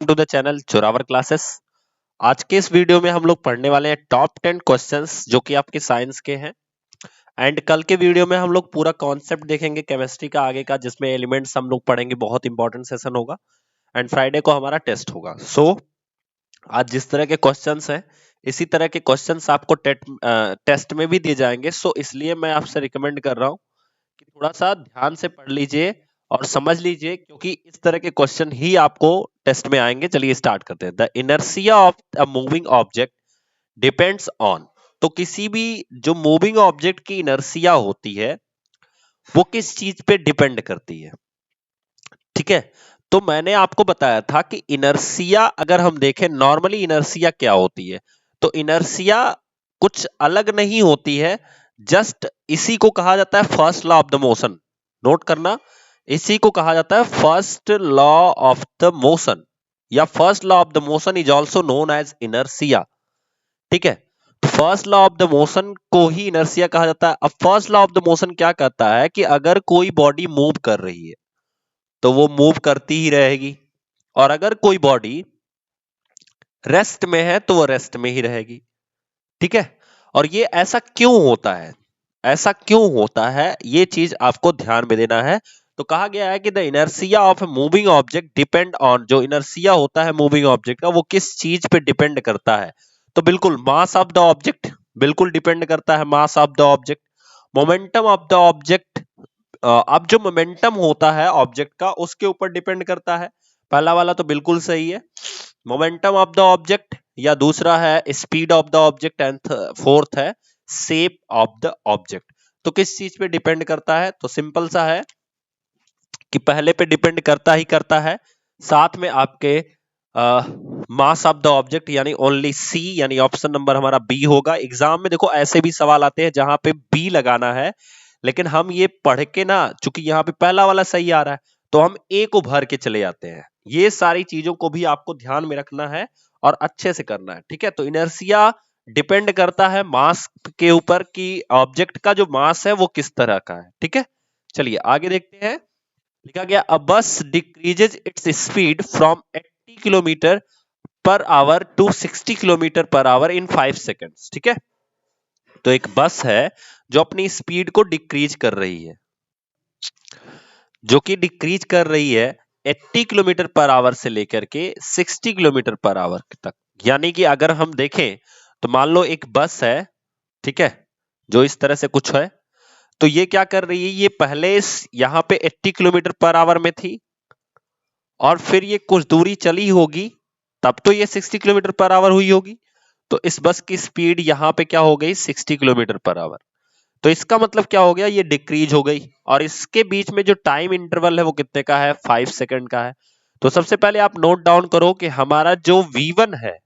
To the channel Zorawar classes. आज के इस वीडियो में हम लोग पढ़ने वाले हैं टॉप 10 क्वेश्चंस जो कि आपके साइंस के हैं। एंड कल के वीडियो में हम लोग पूरा कॉन्सेप्ट देखेंगे केमिस्ट्री का आगे का, जिसमें एलिमेंट्स हम लोग पढ़ेंगे। बहुत इंपॉर्टेंट सेशन होगा एंड फ्राइडे को हमारा टेस्ट होगा। आज जिस तरह के क्वेश्चंस हैं इसी तरह के क्वेश्चंस आपको टेस्ट में भी दिए जाएंगे। इसलिए मैं आपसे रिकमेंड कर रहा हूँ कि थोड़ा सा ध्यान से पढ़ लीजिए और समझ लीजिए, क्योंकि इस तरह के क्वेश्चन ही आपको टेस्ट में आएंगे। चलिए स्टार्ट करते हैं। The inertia of a moving object depends on. तो किसी भी जो मूविंग ऑब्जेक्ट की इनर्शिया होती है वो किस चीज पे डिपेंड करती है? ठीक है, तो मैंने आपको बताया था कि इनर्शिया अगर हम देखें, नॉर्मली इनर्शिया क्या होती है, तो इनर्शिया कुछ अलग नहीं होती है, जस्ट इसी को कहा जाता है first law of the motion. Note करना, इसी को कहा जाता है first law of the motion, या first law of the motion is also known as inertia. ठीक है, first law of the motion को ही इनर्शिया कहा जाता है। अब first law of the motion क्या कहता है कि अगर कोई बॉडी मूव कर रही है तो वो मूव करती ही रहेगी, और अगर कोई बॉडी रेस्ट में है तो वो रेस्ट में ही रहेगी। ठीक है, और ये ऐसा क्यों होता है? ऐसा क्यों होता है ये चीज आपको ध्यान में देना है। तो कहा गया है कि the inertia of a moving object depend on, जो इनर्शिया होता है मूविंग ऑब्जेक्ट का वो किस चीज पे डिपेंड करता है? तो बिल्कुल मास ऑफ द ऑब्जेक्ट, बिल्कुल डिपेंड करता है mass of the object. Momentum of the object, अब जो मोमेंटम होता है ऑब्जेक्ट का उसके ऊपर डिपेंड करता है। पहला वाला तो बिल्कुल सही है, मोमेंटम ऑफ द ऑब्जेक्ट, या दूसरा है speed of the object, and fourth है शेप ऑफ द ऑब्जेक्ट। तो किस चीज पे डिपेंड करता है? तो सिंपल सा है कि पहले पे डिपेंड करता ही करता है, साथ में आपके मास ऑफ द ऑब्जेक्ट, यानी ओनली सी, यानी ऑप्शन नंबर हमारा बी होगा। एग्जाम में देखो ऐसे भी सवाल आते हैं जहां पे बी लगाना है, लेकिन हम ये पढ़ के ना, चूंकि यहाँ पे पहला वाला सही आ रहा है तो हम ए को भर के चले जाते हैं। ये सारी चीजों को भी आपको ध्यान में रखना है और अच्छे से करना है। ठीक है, तो इनर्शिया डिपेंड करता है मास के ऊपर कि ऑब्जेक्ट का जो मास है वो किस तरह का है। ठीक है, चलिए आगे देखते हैं। लिखा गया a bus decreases its speed from 80 kilometer per hour to 60 kilometer per hour in 5 seconds. ठीक है, तो एक बस है जो अपनी स्पीड को डिक्रीज कर रही है, जो कि डिक्रीज कर रही है 80 किलोमीटर पर आवर से लेकर के 60 किलोमीटर पर आवर तक। यानी कि अगर हम देखें तो मान लो एक बस है, ठीक है, जो इस तरह से कुछ है, तो ये क्या कर रही है, ये पहले यहां पे 80 किलोमीटर पर आवर में थी और फिर ये कुछ दूरी चली होगी, तब तो ये 60 किलोमीटर पर आवर हुई होगी। तो इस बस की स्पीड यहां पे क्या हो गई, 60 किलोमीटर पर आवर। तो इसका मतलब क्या हो गया, ये डिक्रीज हो गई, और इसके बीच में जो टाइम इंटरवल है वो कितने का है, 5 सेकंड का है। तो सबसे पहले आप नोट डाउन करो कि हमारा जो V1 है,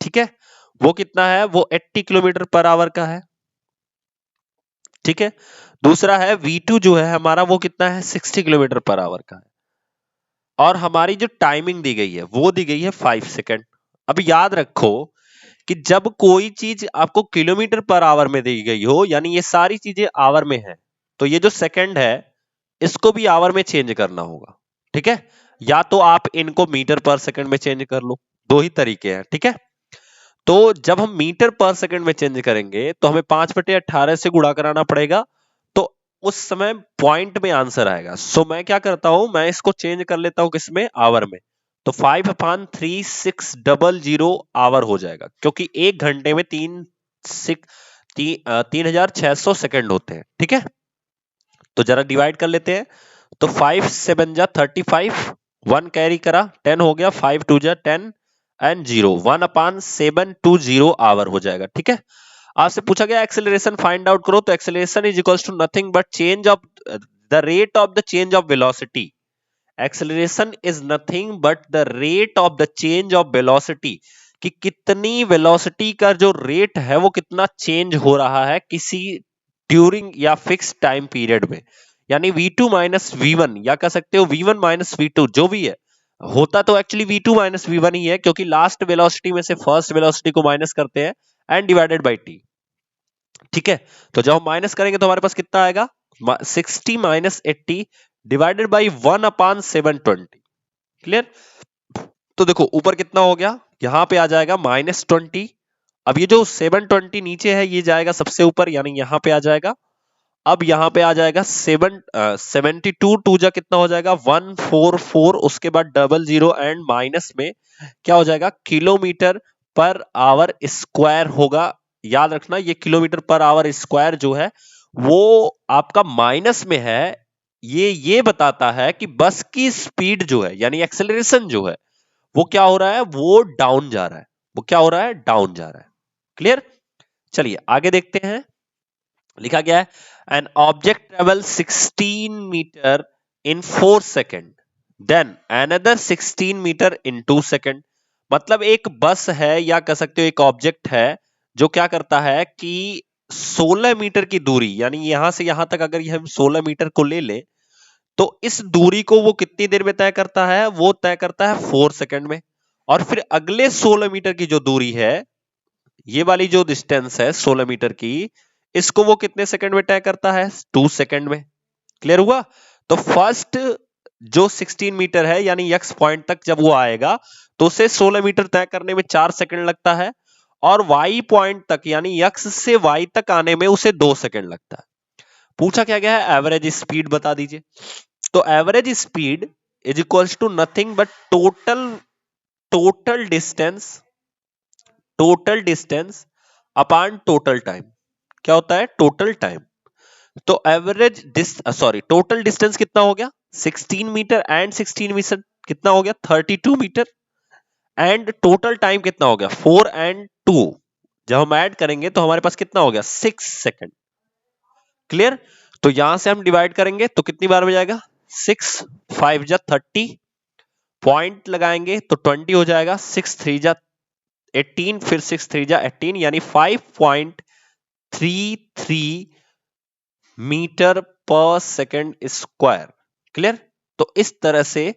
ठीक है, वो कितना है, वो 80 किलोमीटर पर आवर का है। ठीक है, दूसरा है V2 जो है हमारा, वो कितना है, 60 किलोमीटर पर आवर का है, और हमारी जो टाइमिंग दी गई है वो दी गई है 5 सेकंड। अब याद रखो कि जब कोई चीज आपको किलोमीटर पर आवर में दी गई हो, यानी ये सारी चीजें आवर में है, तो ये जो सेकंड है इसको भी आवर में चेंज करना होगा। ठीक है, या तो आप इनको मीटर पर सेकंड में चेंज कर लो, दो ही तरीके हैं। ठीक है, तो जब हम मीटर पर सेकंड में चेंज करेंगे तो हमें 5/18 से गुणा कराना पड़ेगा, तो उस समय पॉइंट में आंसर आएगा। मैं क्या करता हूं, मैं इसको चेंज कर लेता हूं किसमें, आवर में। तो 5/3600 आवर हो जाएगा, क्योंकि एक घंटे में 3600 सेकंड होते हैं। ठीक है, तो जरा डिवाइड कर लेते हैं। तो 5 7 जा 35, 1 कैरी करा, 10 हो गया, 5 2 जा 10 एंड 0, 1/720 आवर हो जाएगा। ठीक है, आपसे पूछा गया एक्सेलरेशन फाइंड आउट करो, तो acceleration is equals to nothing but change of the rate of the change of velocity. Acceleration is nothing but the rate of the change of velocity, कि कितनी वेलोसिटी का जो रेट है वो कितना change हो रहा है किसी ड्यूरिंग या फिक्स टाइम पीरियड में। यानी V2 माइनस V1, या कह सकते हो V1 माइनस V2, जो भी है, होता तो एक्चुअली V2 माइनस V1 ही है, क्योंकि लास्ट वेलोसिटी में से फर्स्ट वेलोसिटी को माइनस करते हैं एंड डिवाइडेड बाई t। ठीक है, तो जब हम माइनस करेंगे तो हमारे पास कितना आएगा, 60 माइनस 80 डिवाइडेड बाई 1/720। क्लियर? तो देखो ऊपर कितना हो गया, यहां पे आ जाएगा -20। अब ये जो 720 नीचे है ये जाएगा सबसे ऊपर, यानी यहां पे आ जाएगा। अब यहां पे आ जाएगा 72, टू जा कितना हो जाएगा 144, उसके बाद 00 एंड माइनस में क्या हो जाएगा किलोमीटर पर आवर स्क्वायर होगा। याद रखना ये किलोमीटर पर आवर स्क्वायर जो है वो आपका माइनस में है। ये बताता है कि बस की स्पीड जो है यानी एक्सेलरेशन जो है वो क्या हो रहा है, वो डाउन जा रहा है। वो क्या हो रहा है, डाउन जा रहा है। क्लियर। चलिए आगे देखते हैं। लिखा गया है an object travel 16 meter in 4 second then another 16 meter in 2 second. मतलब एक बस है या कह सकते हो एक ऑब्जेक्ट है जो क्या करता है कि 16 मीटर की दूरी, यानी यहां से यहां तक अगर हम 16 मीटर को ले ले तो इस दूरी को वो कितनी देर में तय करता है, वो तय करता है 4 सेकंड में। और फिर अगले 16 मीटर की जो दूरी है, ये वाली जो डिस्टेंस है 16 मीटर की, इसको वो कितने सेकंड में तय करता है, 2 सेकंड में। क्लियर हुआ। तो फर्स्ट जो 16 मीटर है यानी एक्स पॉइंट तक जब वो आएगा तो उसे 16 मीटर तय करने में 4 सेकंड लगता है, और वाई पॉइंट तक यानी एक्स से वाई तक आने में उसे 2 सेकंड लगता है। पूछा क्या गया है, एवरेज स्पीड बता दीजिए। तो average speed is equals to nothing but total distance upon total time. क्या होता है, टोटल टाइम। तो टोटल डिस्टेंस कितना हो गया 16 मीटर एंड 16 मीटर कितना हो गया 32 मीटर, एंड टोटल टाइम कितना हो गया 4 एंड 2, जब हम ऐड करेंगे तो हमारे पास कितना हो गया 6 सेकंड। क्लियर। तो यहां से हम डिवाइड करेंगे तो कितनी बार में जाएगा 6, 5 जा 30, पॉइंट लगाएंगे तो 20 हो जाएगा, 6 3 जा 18, फिर 6 3 जा 18, यानी 5.33 मीटर पर सेकंड स्क्वायर। क्लियर। तो इस तरह से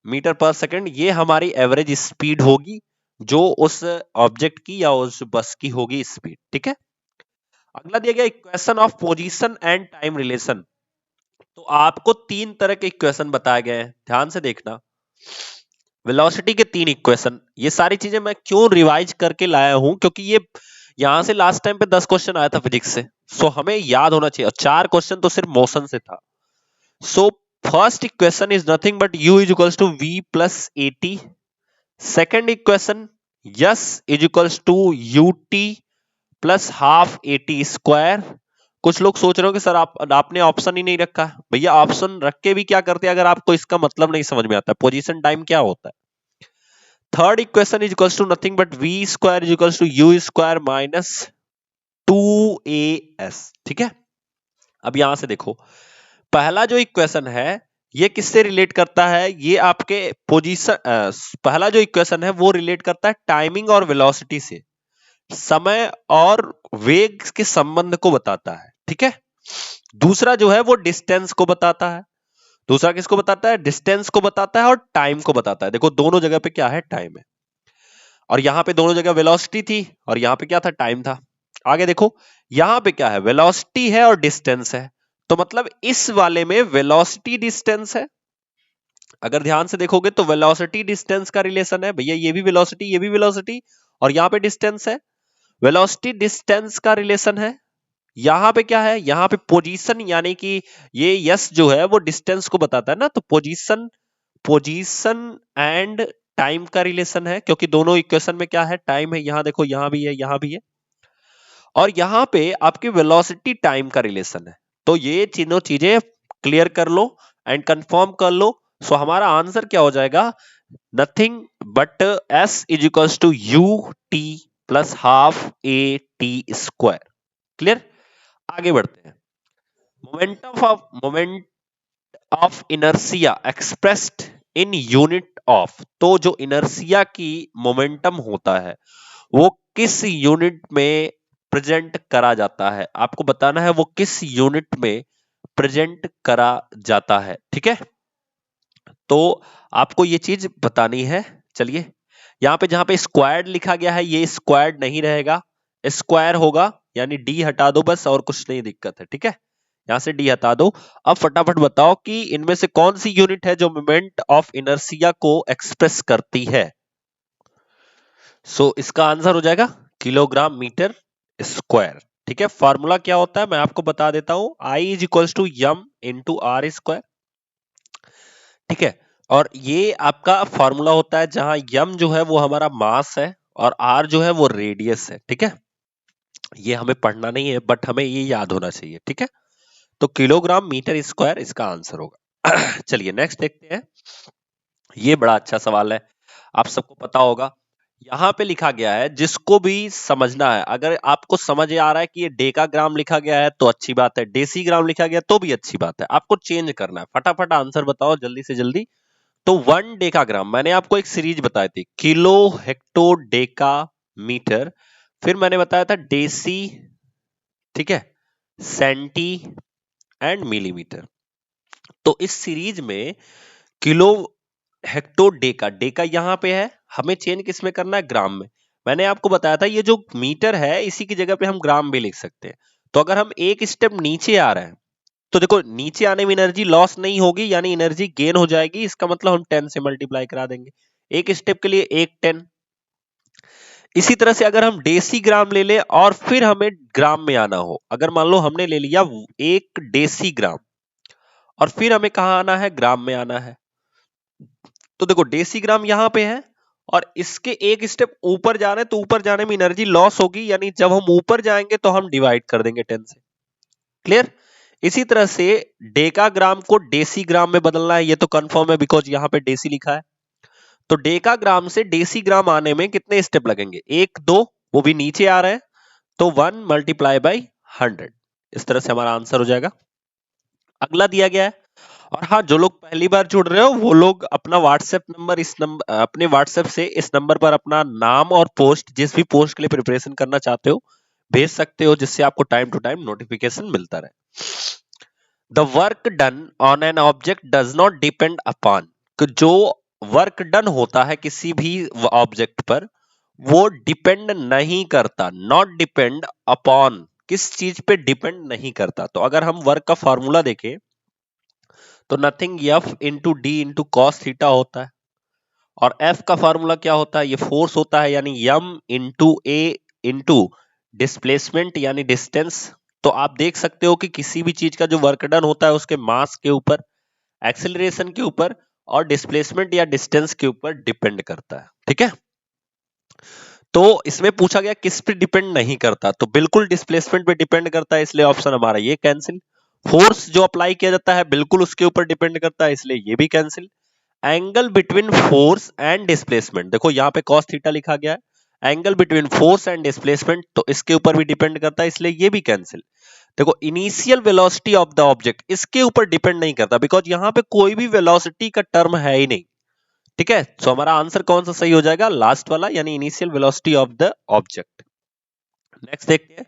मीटर पर सेकंड ये हमारी एवरेज स्पीड होगी जो उस ऑब्जेक्ट की या उस बस की होगी स्पीड। ठीक है। अगला दिया गया equation of position and time relation. तो आपको 3 तरह के इक्वेशन बताए गए हैं, ध्यान से देखना। वेलोसिटी के 3 इक्वेशन, ये सारी चीजें मैं क्यों रिवाइज करके लाया हूं, क्योंकि ये यहां से लास्ट टाइम पे 10 क्वेश्चन आया था फिजिक्स से, सो हमें याद होना चाहिए। और 4 क्वेश्चन तो सिर्फ मोशन से था। So first equation is nothing but u is equals to v plus at। Second equation yes is equals to ut plus half at square. कुछ लोग सोच रहे हो कि सर आपने ऑप्शन ही नहीं रखा। भैया ऑप्शन रख के भी क्या करते हैं अगर आपको इसका मतलब नहीं समझ में आता। पोजीशन टाइम क्या होता है। Third equation is equals to nothing but v square is equals to u square minus 2as। ठीक है। अब यहां से देखो पहला जो इक्वेशन है ये किससे रिलेट करता है, ये आपके पोजीशन पहला जो इक्वेशन है वो रिलेट करता है टाइमिंग और वेलोसिटी से, समय और वेग के संबंध को बताता है। ठीक है। दूसरा जो है वो डिस्टेंस को बताता है। दूसरा किसको बताता है, डिस्टेंस को बताता है और टाइम को बताता है। देखो दोनों जगह पे क्या है, टाइम है, और यहां पे दोनों जगह वेलोसिटी थी और यहां पे क्या था, टाइम था। आगे देखो यहां पे क्या है, वेलोसिटी है और डिस्टेंस है, तो मतलब इस वाले में वेलोसिटी डिस्टेंस है। अगर ध्यान से देखोगे तो वेलोसिटी डिस्टेंस का रिलेशन है। भैया ये भी वेलोसिटी ये भी वेलोसिटी, और यहां पे डिस्टेंस है, वेलोसिटी डिस्टेंस का रिलेशन है। यहां पे क्या है, यहां पे पोजीशन, यानी कि ये यस जो है वो डिस्टेंस को बताता है ना, तो पोजीशन एंड टाइम का रिलेशन है, क्योंकि दोनों इक्वेशन में क्या है, टाइम है। यहां देखो यहां भी है यहां भी है, और यहां पे आपकी वेलोसिटी टाइम का रिलेशन है। तो ये तीनों चीजें क्लियर कर लो एंड कंफर्म कर लो। सो हमारा आंसर क्या हो जाएगा, nothing but s is equals to u T plus half A T square. Clear. आगे बढ़ते हैं। Moment of inertia expressed in unit of. तो जो इनर्सिया की मोमेंटम होता है वो किस यूनिट में प्रेजेंट करा जाता है, आपको बताना है वो किस यूनिट में प्रेजेंट करा जाता है। ठीक है। तो आपको ये चीज बतानी है। चलिए यहां पे जहां पे स्क्वायर्ड लिखा गया है ये स्क्वायर्ड नहीं रहेगा, स्क्वायर होगा, यानी डी हटा दो बस, और कुछ नहीं दिक्कत है। ठीक है। यहां से डी हटा दो। अब फटाफट बताओ कि इनमें से कौन सी यूनिट है जो मोमेंट ऑफ इनर्शिया को एक्सप्रेस करती है। इसका आंसर हो जाएगा किलोग्राम मीटर स्क्वायर। ठीक है, फॉर्मूला क्या होता है मैं आपको बता देता हूं, I is equals to M into R square. ठीक है, और ये आपका फॉर्मूला होता है जहां यम जो है वो हमारा मास है और आर जो है वो रेडियस है। ठीक है, ये हमें पढ़ना नहीं है बट हमें ये याद होना चाहिए। ठीक है, तो किलोग्राम मीटर स्क्वायर इसका आंसर होगा। चलिए नेक्स्ट देखते हैं। ये बड़ा अच्छा सवाल है, आप सबको पता होगा। यहां पे लिखा गया है, जिसको भी समझना है, अगर आपको समझ आ रहा है कि ये डेकाग्राम लिखा गया है तो अच्छी बात है, डेसीग्राम लिखा गया तो भी अच्छी बात है, आपको चेंज करना है। फटाफट आंसर बताओ जल्दी से जल्दी। तो 1 डेकाग्राम, मैंने आपको एक सीरीज बताई थी, किलो, हेक्टो, डेका, मीटर, फिर मैंने बताया था डेसी, ठीक है, सेंटी एंड मिलीमीटर। तो इस सीरीज में किलो, हेक्टो, डेका, डेका यहां पे है, हमें चेंज किस में करना है, ग्राम में। मैंने आपको बताया था ये जो मीटर है इसी की जगह पे हम ग्राम भी लिख सकते हैं। तो अगर हम एक स्टेप नीचे आ रहे हैं तो देखो नीचे आने में एनर्जी लॉस नहीं होगी, यानी एनर्जी गेन हो जाएगी, इसका मतलब हम 10 से मल्टीप्लाई करा देंगे, एक स्टेप के लिए एक 10। इसी तरह से अगर हम डेसी ग्राम ले ले और फिर हमें ग्राम में आना हो, अगर मान लो हमने ले लिया एक डेसी ग्राम और फिर हमें कहा आना है, ग्राम में आना है, तो देखो डेसी ग्राम यहां पे है और इसके एक स्टेप ऊपर जा रहे हैं तो ऊपर जाने में एनर्जी लॉस होगी, यानी जब हम ऊपर जाएंगे तो हम डिवाइड कर देंगे 10 से। क्लियर। इसी तरह से डेकाग्राम को डेसी ग्राम में बदलना है, ये तो कंफर्म है बिकॉज यहां पे डेसी लिखा है। तो डेकाग्राम से डेसी ग्राम आने में कितने स्टेप लगेंगे, एक दो, वो भी नीचे आ रहे हैं, तो 1 मल्टीप्लाई बाई 100। इस तरह से हमारा आंसर हो जाएगा। अगला दिया गया है, और हाँ जो लोग पहली बार जुड़ रहे हो वो लोग अपना व्हाट्सएप नंबर, इस नंबर अपने व्हाट्सएप से इस नंबर पर अपना नाम और पोस्ट, जिस भी पोस्ट के लिए प्रिपरेशन करना चाहते हो भेज सकते हो, जिससे आपको टाइम टू टाइम नोटिफिकेशन मिलता रहे। The work done on an object does not depend upon, जो वर्क डन होता है किसी भी ऑब्जेक्ट पर वो डिपेंड नहीं करता, नॉट डिपेंड अपॉन, किस चीज पे डिपेंड नहीं करता। तो अगर हम वर्क का फॉर्मूला देखें तो nothing F into D into cos theta होता है, और एफ का फॉर्मूला क्या होता है, ये फोर्स होता है, यानी यम इंटू ए इंटू डिस्प्लेसमेंट यानी डिस्टेंस। तो आप देख सकते हो कि किसी भी चीज का जो वर्क डन होता है उसके मास के ऊपर, एक्सेलरेशन के ऊपर और डिस्प्लेसमेंट या डिस्टेंस के ऊपर डिपेंड करता है। ठीक है, तो इसमें पूछा गया किस पे डिपेंड नहीं करता, तो बिल्कुल डिस्प्लेसमेंट पे डिपेंड करता है, इसलिए ऑप्शन हमारा ये कैंसिल। फोर्स जो अप्लाई किया जाता है बिल्कुल उसके ऊपर डिपेंड करता है, इसलिए ये भी cancel. Angle between force and displacement, देखो यहाँ पे cos थीटा लिखा गया है, angle between force and displacement तो इसके ऊपर भी डिपेंड करता है, इसलिए ये भी कैंसिल। देखो initial velocity of the object इसके ऊपर डिपेंड नहीं करता, बिकॉज यहाँ पे कोई भी वेलोसिटी का टर्म है ही नहीं। ठीक है, तो हमारा आंसर कौन सा सही हो जाएगा, लास्ट वाला, यानी initial velocity of the object. Next देखते हैं,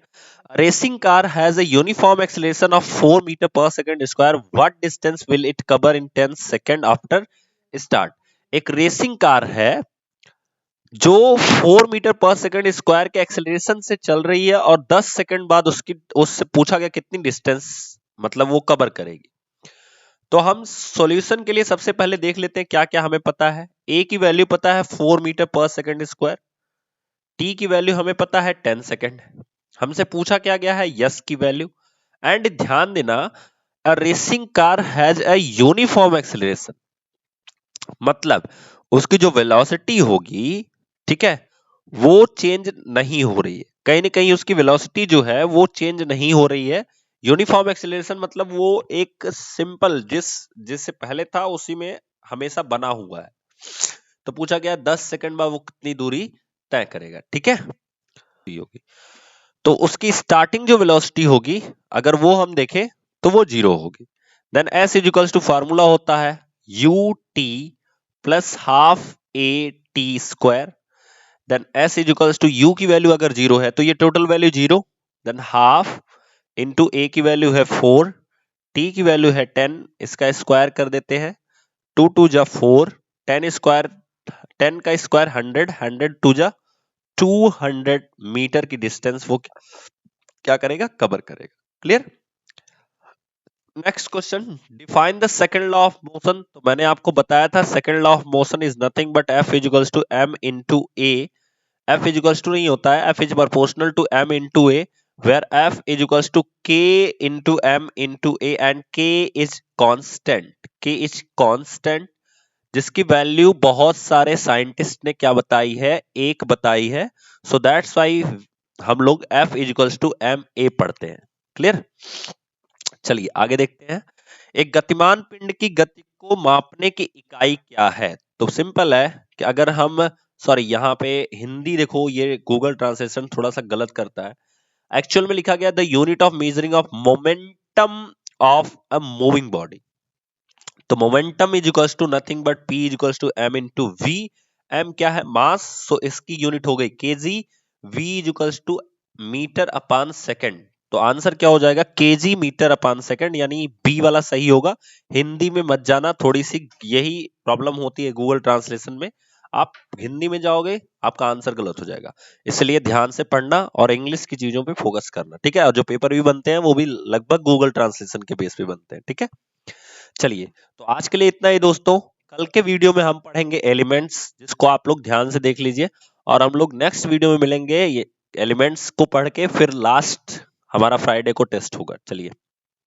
racing car has a uniform acceleration of 4 meter per second square, what distance will it cover in 10 second after start। एक रेसिंग कार है जो 4 मीटर पर सेकंड स्क्वायर के acceleration से चल रही है और 10 सेकंड बाद उससे पूछा गया कितनी डिस्टेंस मतलब वो कवर करेगी। तो हम सॉल्यूशन के लिए सबसे पहले देख लेते हैं क्या क्या हमें पता है। ए की वैल्यू पता है 4 मीटर पर सेकंड स्क्वायर, टी की वैल्यू हमें पता है 10 सेकंड, हमसे पूछा क्या गया है यस की वैल्यू। एंड ध्यान देना, अ racing car has a uniform acceleration, मतलब उसकी जो वेलोसिटी होगी, ठीक है, वो चेंज नहीं हो रही है, कहीं ना कहीं उसकी वेलोसिटी जो है वो चेंज नहीं हो रही है। यूनिफॉर्म एक्सेलरेशन मतलब वो एक सिंपल जिससे पहले था उसी में हमेशा बना हुआ है। तो पूछा गया 10 सेकंड बाद वो कितनी दूरी तय करेगा। ठीक है, होगी तो उसकी स्टार्टिंग जो वेलोसिटी होगी अगर वो हम देखें तो वो 0 होगी। Then S is equals to formula होता है U T plus half A T square. Then S is equals to U की वैल्यू अगर 0 है तो ये total value 0, then half into A की वैल्यू है 4, टी की वैल्यू है 10, इसका स्क्वायर कर देते हैं, 2 टू जा 4, 10 स्क्वायर, 10 का स्क्वायर 100, 100 टू जा 200 मीटर की डिस्टेंस वो क्या करेगा, कवर करेगा। Clear. Next question, define the second law of motion. तो मैंने आपको बताया था second law of motion is nothing but F is equals to M into A. F is equals to नहीं होता है, F is proportional to M into A, where F is equals to K into M into A and K is constant. K is constant जिसकी value बहुत सारे scientist ने क्या बताई है, एक बताई है। सो दैट्स वाई हम लोग F is equals to m a पढ़ते हैं। क्लियर? चलिए आगे देखते हैं। एक गतिमान पिंड की गति को मापने की इकाई क्या है? तो सिंपल है कि अगर हम, सॉरी यहाँ पे हिंदी देखो, ये गूगल ट्रांसलेशन थोड़ा सा गलत करता है। एक्चुअल में लिखा गया the unit of measuring of momentum of a moving body. तो momentum is equals to nothing but P is equals to M into V. M क्या है? मास। सो इसकी यूनिट हो गई KG. V is equals to metre upon second. तो answer क्या हो जाएगा? केजी मीटर अपान सेकेंड, यानी बी वाला सही होगा। हिंदी में मत जाना, थोड़ी सी यही प्रॉब्लम होती है गूगल ट्रांसलेशन में। आप हिंदी में जाओगे आपका आंसर गलत हो जाएगा, इसलिए ध्यान से पढ़ना और इंग्लिश की चीजों पे फोकस करना, ठीक है? और जो पेपर भी बनते हैं वो भी लगभग गूगल ट्रांसलेशन के बेस पे बनते हैं, ठीक है? चलिए, तो आज के लिए इतना ही दोस्तों। कल के वीडियो में हम पढ़ेंगे एलिमेंट्स, जिसको आप लोग ध्यान से देख लीजिए, और हम लोग नेक्स्ट वीडियो में मिलेंगे। ये एलिमेंट्स को पढ़ के फिर लास्ट हमारा फ्राइडे को टेस्ट होगा। चलिए।